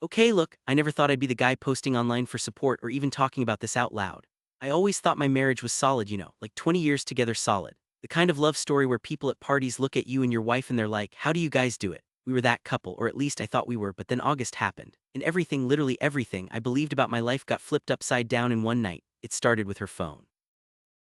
Okay, look, I never thought I'd be the guy posting online for support or even talking about this out loud. I always thought my marriage was solid, like 20 years together solid. The kind of love story where people at parties look at you and your wife and they're like, how do you guys do it? We were that couple, or at least I thought we were, but then August happened. And everything, literally everything, I believed about my life got flipped upside down in one night. It started with her phone.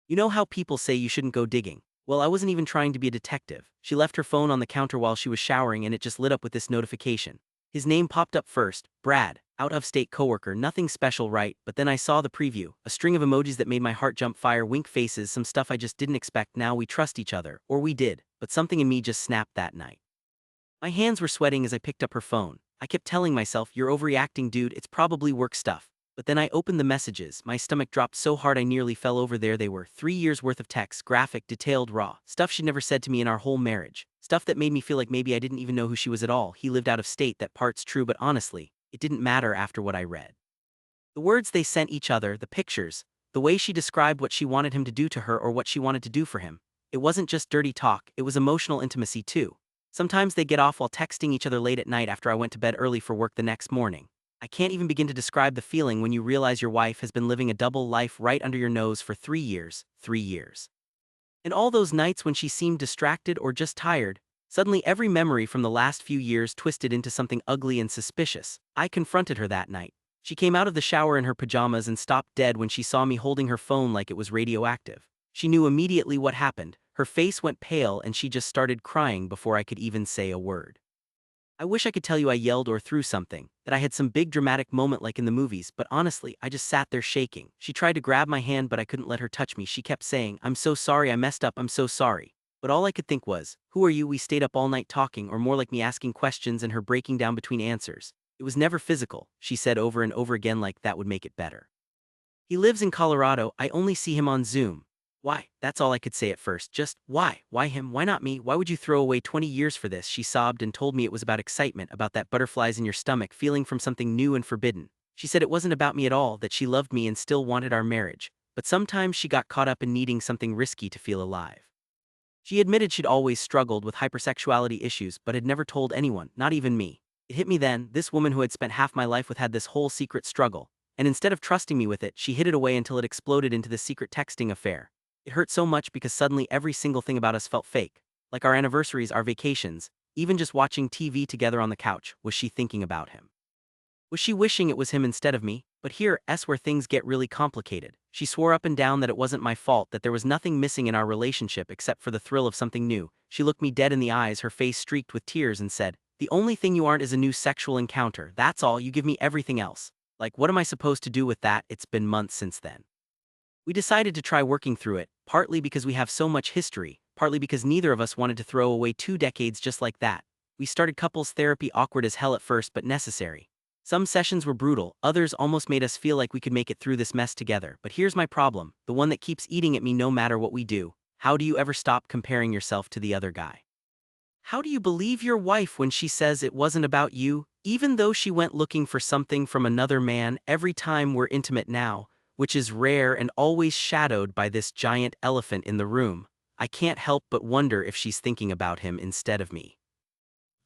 You know how people say you shouldn't go digging? Well, I wasn't even trying to be a detective. She left her phone on the counter while she was showering and it just lit up with this notification. His name popped up first, Brad, out-of-state coworker, nothing special, right? But then I saw the preview, a string of emojis that made my heart jump, fire, wink faces, some stuff I just didn't expect. Now we trust each other, or we did, but something in me just snapped that night. My hands were sweating as I picked up her phone. I kept telling myself, you're overreacting, dude, it's probably work stuff. But then I opened the messages, my stomach dropped so hard I nearly fell over. There they were, 3 years worth of text, graphic, detailed, raw, stuff she'd never said to me in our whole marriage, stuff that made me feel like maybe I didn't even know who she was at all. He lived out of state, that part's true, but honestly, it didn't matter after what I read. The words they sent each other, the pictures, the way she described what she wanted him to do to her or what she wanted to do for him. It wasn't just dirty talk, it was emotional intimacy too. Sometimes they get off while texting each other late at night after I went to bed early for work the next morning. I can't even begin to describe the feeling when you realize your wife has been living a double life right under your nose for 3 years, 3 years. And all those nights when she seemed distracted or just tired, suddenly every memory from the last few years twisted into something ugly and suspicious. I confronted her that night. She came out of the shower in her pajamas and stopped dead when she saw me holding her phone like it was radioactive. She knew immediately what happened. Her face went pale and she just started crying before I could even say a word. I wish I could tell you I yelled or threw something, that I had some big dramatic moment like in the movies, but honestly, I just sat there shaking. She tried to grab my hand, but I couldn't let her touch me. She kept saying, I'm so sorry, I messed up, I'm so sorry. But all I could think was, who are you? We stayed up all night talking, or more like me asking questions and her breaking down between answers. It was never physical, she said over and over again, like that would make it better. He lives in Colorado, I only see him on Zoom. Why? That's all I could say at first. Just, why? Why him? Why not me? Why would you throw away 20 years for this? She sobbed and told me it was about excitement, about that butterflies in your stomach, feeling from something new and forbidden. She said it wasn't about me at all, that she loved me and still wanted our marriage. But sometimes she got caught up in needing something risky to feel alive. She admitted she'd always struggled with hypersexuality issues, but had never told anyone, not even me. It hit me then, this woman who had spent half my life with had this whole secret struggle. And instead of trusting me with it, she hid it away until it exploded into this secret texting affair. It hurt so much because suddenly every single thing about us felt fake. Like our anniversaries, our vacations, even just watching TV together on the couch. Was she thinking about him? Was she wishing it was him instead of me? But here's where things get really complicated. She swore up and down that it wasn't my fault, that there was nothing missing in our relationship except for the thrill of something new. She looked me dead in the eyes, her face streaked with tears, and said, the only thing you aren't is a new sexual encounter. That's all, you give me everything else. Like, what am I supposed to do with that? It's been months since then. We decided to try working through it, partly because we have so much history, partly because neither of us wanted to throw away 2 decades just like that. We started couples therapy, awkward as hell at first, but necessary. Some sessions were brutal, others almost made us feel like we could make it through this mess together. But here's my problem, the one that keeps eating at me no matter what we do. How do you ever stop comparing yourself to the other guy? How do you believe your wife when she says it wasn't about you, even though she went looking for something from another man every time we're intimate now, which is rare and always shadowed by this giant elephant in the room? I can't help but wonder if she's thinking about him instead of me.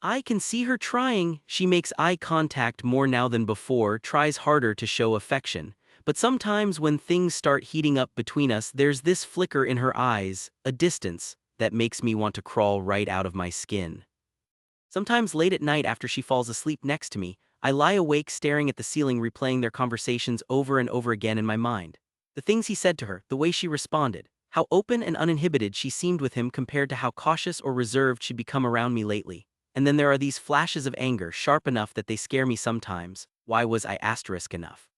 I can see her trying. She makes eye contact more now than before, tries harder to show affection. But sometimes when things start heating up between us, there's this flicker in her eyes, a distance, that makes me want to crawl right out of my skin. Sometimes late at night after she falls asleep next to me, I lie awake staring at the ceiling, replaying their conversations over and over again in my mind. The things he said to her, the way she responded, how open and uninhibited she seemed with him compared to how cautious or reserved she'd become around me lately. And then there are these flashes of anger, sharp enough that they scare me sometimes. Why was I enough?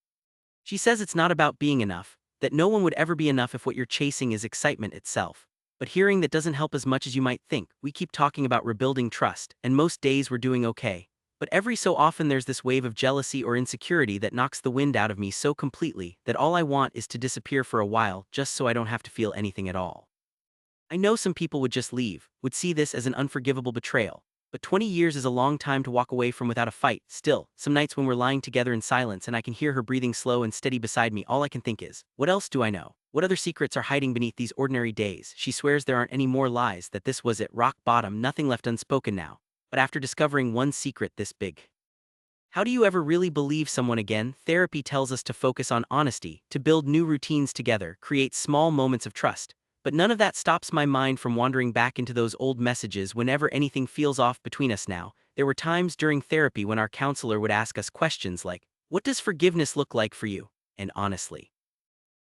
She says it's not about being enough, that no one would ever be enough if what you're chasing is excitement itself. But hearing that doesn't help as much as you might think. We keep talking about rebuilding trust, and most days we're doing okay. But every so often there's this wave of jealousy or insecurity that knocks the wind out of me so completely that all I want is to disappear for a while just so I don't have to feel anything at all. I know some people would just leave, would see this as an unforgivable betrayal. But 20 years is a long time to walk away from without a fight. Still, some nights when we're lying together in silence and I can hear her breathing slow and steady beside me, all I can think is, what else do I know? What other secrets are hiding beneath these ordinary days? She swears there aren't any more lies, that this was it, rock bottom, nothing left unspoken now. But after discovering one secret this big, How do you ever really believe someone again? Therapy tells us to focus on honesty, to build new routines together, create small moments of trust. But none of that stops my mind from wandering back into those old messages whenever anything feels off between us now. There were times during therapy when our counselor would ask us questions like, "What does forgiveness look like for you?" And honestly,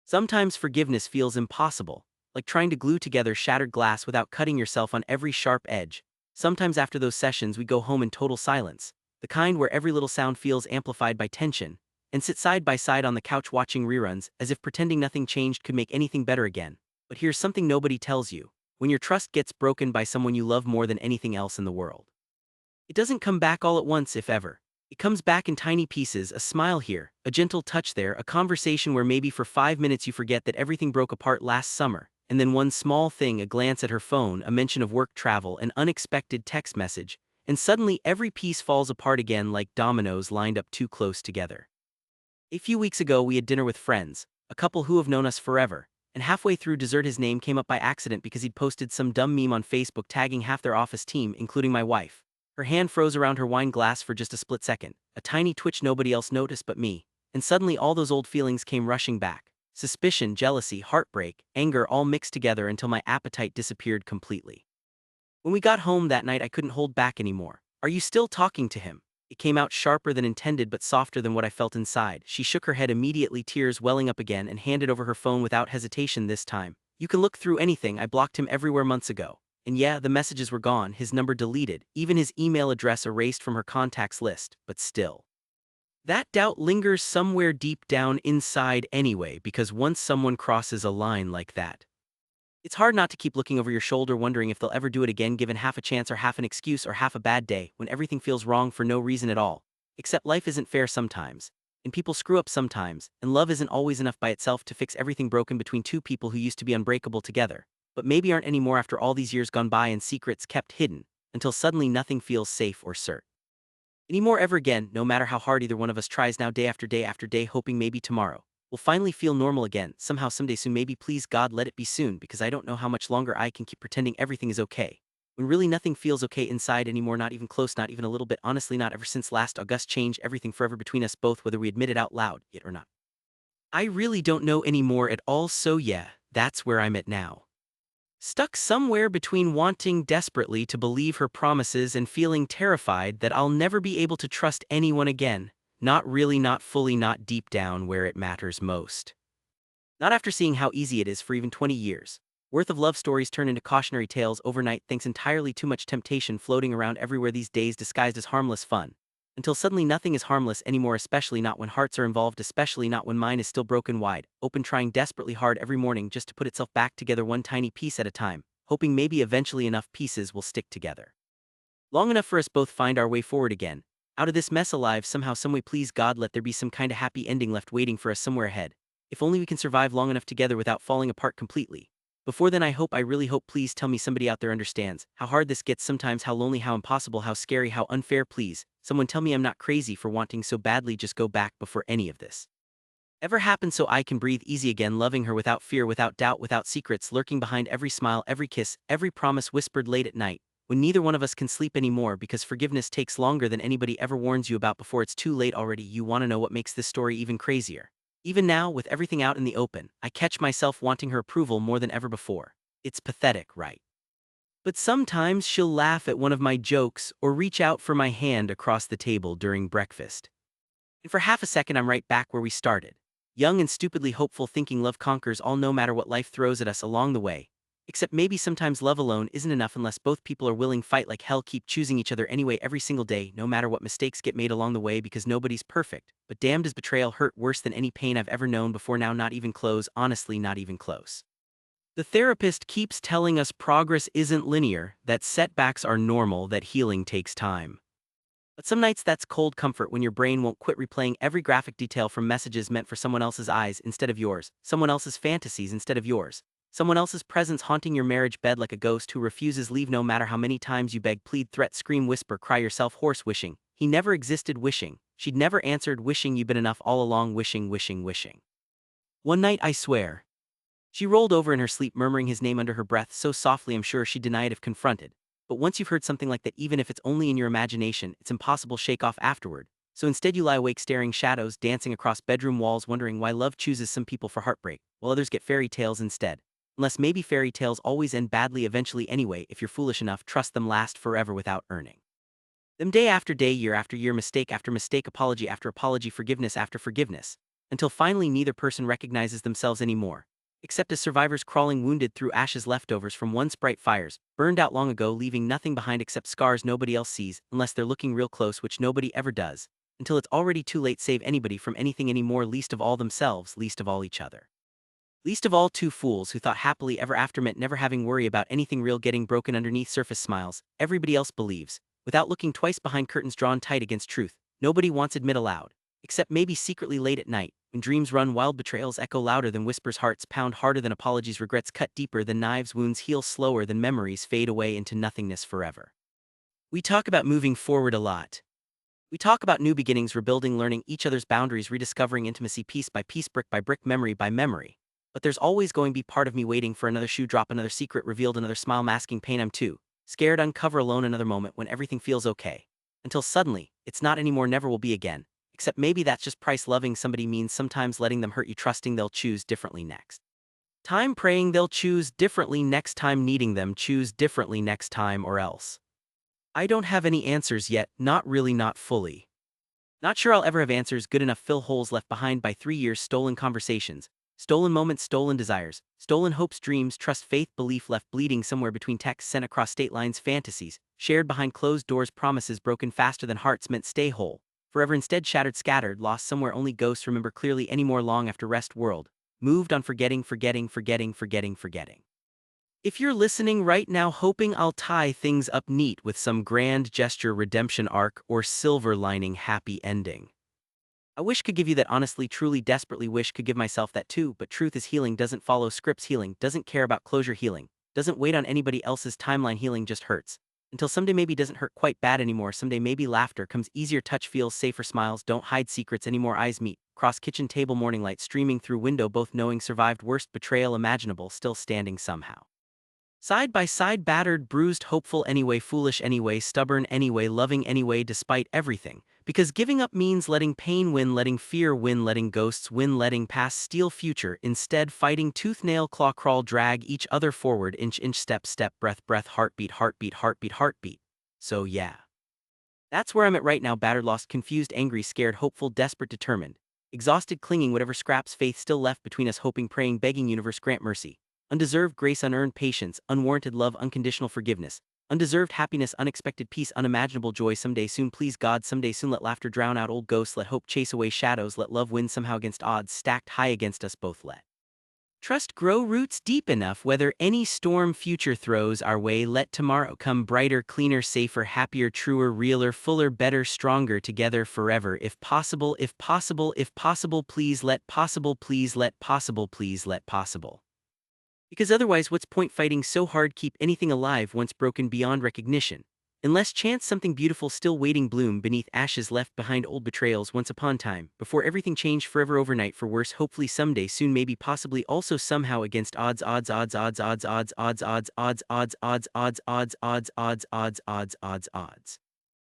sometimes forgiveness feels impossible, like trying to glue together shattered glass without cutting yourself on every sharp edge. Sometimes after those sessions, we go home in total silence, the kind where every little sound feels amplified by tension, and sit side by side on the couch watching reruns as if pretending nothing changed could make anything better again. But here's something nobody tells you. When your trust gets broken by someone you love more than anything else in the world, it doesn't come back all at once, if ever. It comes back in tiny pieces, a smile here, a gentle touch there, a conversation where maybe for 5 minutes you forget that everything broke apart last summer, and then one small thing, a glance at her phone, a mention of work travel, an unexpected text message, and suddenly every piece falls apart again like dominoes lined up too close together. A few weeks ago we had dinner with friends, a couple who have known us forever, and halfway through dessert his name came up by accident because he'd posted some dumb meme on Facebook tagging half their office team, including my wife. Her hand froze around her wine glass for just a split second, a tiny twitch nobody else noticed but me, and suddenly all those old feelings came rushing back. Suspicion, jealousy, heartbreak, anger all mixed together until my appetite disappeared completely. When we got home that night I couldn't hold back anymore. "Are you still talking to him?" It came out sharper than intended but softer than what I felt inside. She shook her head immediately, tears welling up again, and handed over her phone without hesitation this time. "You can look through anything, I blocked him everywhere months ago." And yeah, the messages were gone, his number deleted, even his email address erased from her contacts list, but still. That doubt lingers somewhere deep down inside anyway, because once someone crosses a line like that, it's hard not to keep looking over your shoulder wondering if they'll ever do it again, given half a chance or half an excuse or half a bad day when everything feels wrong for no reason at all. Except life isn't fair sometimes, and people screw up sometimes, and love isn't always enough by itself to fix everything broken between two people who used to be unbreakable together, but maybe aren't anymore after all these years gone by and secrets kept hidden, until suddenly nothing feels safe or certain anymore ever again, no matter how hard either one of us tries now, day after day after day, hoping maybe tomorrow we'll finally feel normal again, somehow, someday soon, maybe. Please God, let it be soon, because I don't know how much longer I can keep pretending everything is okay, when really nothing feels okay inside anymore, not even close, not even a little bit, honestly not ever since last August changed everything forever between us both, whether we admit it out loud yet or not. I really don't know anymore at all, so yeah, that's where I'm at now. Stuck somewhere between wanting desperately to believe her promises and feeling terrified that I'll never be able to trust anyone again. Not really, not fully, not deep down where it matters most. Not after seeing how easy it is for even 20 years worth of love stories turn into cautionary tales overnight, thanks entirely too much temptation floating around everywhere these days disguised as harmless fun. Until suddenly nothing is harmless anymore, especially not when hearts are involved, especially not when mine is still broken wide open, trying desperately hard every morning just to put itself back together one tiny piece at a time, hoping maybe eventually enough pieces will stick together long enough for us both find our way forward again, out of this mess, alive somehow, someway. Please God, let there be some kind of happy ending left waiting for us somewhere ahead. If only we can survive long enough together without falling apart completely. Before then, I really hope, please tell me somebody out there understands how hard this gets sometimes, how lonely, how impossible, how scary, how unfair. Please, someone tell me I'm not crazy for wanting so badly. Just go back before any of this ever happened so I can breathe easy again, loving her without fear, without doubt, without secrets lurking behind every smile, every kiss, every promise whispered late at night, when neither one of us can sleep anymore because forgiveness takes longer than anybody ever warns you about before it's too late already. You want to know what makes this story even crazier? Even now, with everything out in the open, I catch myself wanting her approval more than ever before. It's pathetic, right? But sometimes she'll laugh at one of my jokes or reach out for my hand across the table during breakfast. And for half a second I'm right back where we started. Young and stupidly hopeful, thinking love conquers all no matter what life throws at us along the way. Except maybe sometimes love alone isn't enough unless both people are willing, fight like hell, keep choosing each other anyway every single day, no matter what mistakes get made along the way, because nobody's perfect. But damn, does betrayal hurt worse than any pain I've ever known before now. Not even close, honestly, not even close. The therapist keeps telling us progress isn't linear, that setbacks are normal, that healing takes time. But some nights that's cold comfort when your brain won't quit replaying every graphic detail from messages meant for someone else's eyes instead of yours, someone else's fantasies instead of yours, someone else's presence haunting your marriage bed like a ghost who refuses leave no matter how many times you beg, plead, threat, scream, whisper, cry yourself hoarse, wishing he never existed, wishing she'd never answered, wishing you'd been enough all along, wishing, wishing, wishing. One night, I swear, she rolled over in her sleep, murmuring his name under her breath so softly I'm sure she'd deny it if confronted. But once you've heard something like that, even if it's only in your imagination, it's impossible to shake off afterward. So instead you lie awake staring shadows dancing across bedroom walls wondering why love chooses some people for heartbreak, while others get fairy tales instead. Unless maybe fairy tales always end badly eventually anyway if you're foolish enough trust them last forever without earning them day after day, year after year, mistake after mistake, apology after apology, forgiveness after forgiveness, until finally neither person recognizes themselves anymore, except as survivors crawling wounded through ashes leftovers from once bright fires, burned out long ago leaving nothing behind except scars nobody else sees unless they're looking real close, which nobody ever does, until it's already too late save anybody from anything anymore, least of all themselves, least of all each other. Least of all two fools who thought happily ever after meant never having worry about anything real getting broken underneath surface smiles, everybody else believes, without looking twice behind curtains drawn tight against truth, nobody wants admit aloud, except maybe secretly late at night, when dreams run wild, betrayals echo louder than whispers, hearts pound harder than apologies, regrets cut deeper than knives, wounds heal slower than memories fade away into nothingness forever. We talk about moving forward a lot. We talk about new beginnings, rebuilding, learning each other's boundaries, rediscovering intimacy piece by piece, brick by brick, memory by memory. But there's always going to be part of me waiting for another shoe drop, another secret revealed, another smile masking pain. I'm too scared uncover alone another moment when everything feels okay. Until suddenly, it's not anymore, never will be again. Except maybe that's just price. Loving somebody means sometimes letting them hurt you, trusting they'll choose differently next time, praying they'll choose differently next time, needing them choose differently next time, or else. I don't have any answers yet, not really, not fully. Not sure I'll ever have answers good enough fill holes left behind by 3 years, stolen conversations, stolen moments, stolen desires, stolen hopes, dreams, trust, faith, belief left bleeding somewhere between texts sent across state lines, fantasies, shared behind closed doors, promises broken faster than hearts meant stay whole, forever instead shattered, scattered, lost somewhere only ghosts remember clearly anymore, long after rest world, moved on, forgetting, forgetting, forgetting, forgetting, forgetting. If you're listening right now hoping I'll tie things up neat with some grand gesture, redemption arc, or silver lining happy ending, I wish could give you that, honestly, truly, desperately wish could give myself that too, but truth is healing doesn't follow scripts, healing doesn't care about closure, healing doesn't wait on anybody else's timeline, healing just hurts. Until someday maybe doesn't hurt quite bad anymore, someday maybe laughter comes easier, touch feels safer, smiles don't hide secrets anymore, eyes meet, cross kitchen table, morning light streaming through window, both knowing survived worst betrayal imaginable, still standing somehow. Side by side, battered, bruised, hopeful anyway, foolish anyway, stubborn anyway, loving anyway, despite everything. Because giving up means letting pain win, letting fear win, letting ghosts win, letting past steal future, instead fighting tooth, nail, claw, crawl, drag each other forward, inch, inch, step, step, breath, breath, heartbeat, heartbeat, heartbeat, heartbeat. So yeah. That's where I'm at right now, battered, lost, confused, angry, scared, hopeful, desperate, determined. Exhausted, clinging, whatever scraps faith still left between us, hoping, praying, begging universe grant mercy. Undeserved grace, unearned patience, unwarranted love, unconditional forgiveness, undeserved happiness, unexpected peace, unimaginable joy, someday soon, please God, someday soon, let laughter drown out old ghosts, let hope chase away shadows, let love win somehow against odds stacked high against us both, let trust grow roots deep enough weather any storm future throws our way, let tomorrow come brighter, cleaner, safer, happier, truer, realer, fuller, better, stronger, together forever, if possible, if possible, if possible, please let possible, please let possible, please let possible. Because otherwise what's point fighting so hard keep anything alive once broken beyond recognition? Unless chance something beautiful still waiting bloom beneath ashes left behind old betrayals once upon time, before everything changed forever overnight for worse, hopefully someday soon, maybe possibly also somehow against odds, odds, odds, odds, odds, odds, odds, odds, odds, odds, odds, odds, odds, odds, odds, odds, odds, odds.